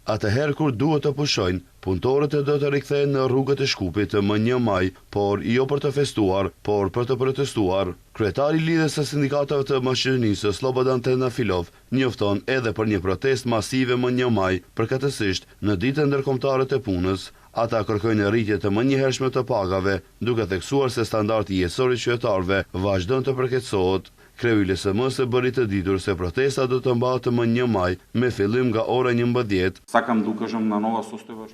Atëherë kur duhet të pushojnë, punëtorët do të rikthehen në rrugët e Shkupit më 1 maj, por jo për të festuar, por për të protestuar. Kryetari i lidhjes së sindikatave të Maqedonisë, Slobodan Trendafilov, njofton edhe për një protestë masive më 1 maj, përkatësisht në ditën ndërkombëtare të punës. Ata kërkojnë rritje të menjëhershme të pagave, duke theksuar se standardi jetësor i qytetarëve vazhdon të përkeqësohet. Kreu i LSM-së bëri të ditur se protesta do të mbahet më 1 maj me fillim nga ora 11.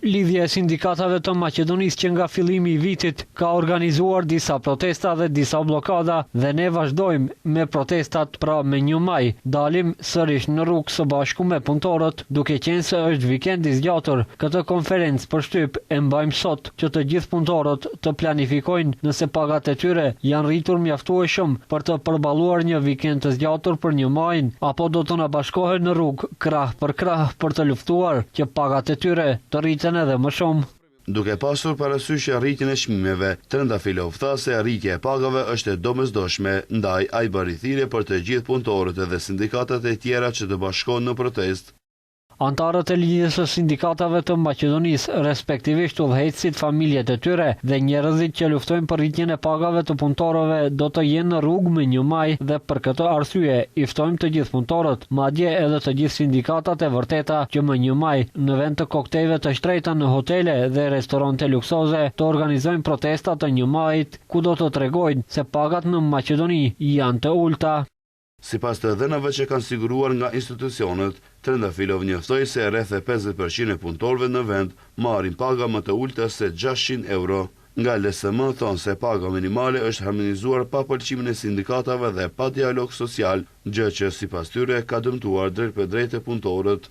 Lidhja e sindikatave të Maqedonisë që nga fillimi i vitit ka organizuar disa protesta dhe disa blokada dhe ne vazhdojmë me protestat pra me 1 maj. Dalim sërish në rrugë së bashku me punëtorët, duke qenë se është vikend i zgjatur. Këtë konferencë për shtyp e mbajmë sot që të gjithë punëtorët të planifikojnë nëse pagat e tyre janë rritur mjaftueshëm për të përballuar një vikend të zgjatur për 1 maj, apo do të na bashkohen në rrugë krah për të luftuar që pagat e tyre të rriten edhe më shumë. Duke pasur parasysh rritjen e çmimeve, Trendafilov tha se rritja e pagave është e domosdoshme, ndaj ai bëri thirrje për të gjithë punëtorët dhe sindikatat e tjera që të bashkohen në protestë. Antarët e lidhjes së sindikatave të Maqedonisë, respektivisht udhëheqësit, familjet e tyre dhe njerëzit që luftojnë për rritjen e pagave të punëtorëve do të jenë në rrugë më 1 maj dhe për këtë arsye i ftojmë të gjithë punëtorët, madje edhe të gjithë sindikatat e vërteta që më 1 maj në vend të koktejleve të shtrejta në hotele dhe restorante luksoze të organizojnë protesta të 1 majit ku do të tregojnë se pagat në Maqedoni janë të ulta. Sipas të dhënave që kanë siguruar nga institucionet, Trendafilov njoftoi se rreth 50% e punëtorëve në vend marrin paga më të ulta se 600 euro. Nga LSM thonë se paga minimale është harmonizuar pa pëlqimin e sindikatave dhe pa dialog social, gjë që sipas tyre ka dëmtuar drejt për drejt e punëtorët.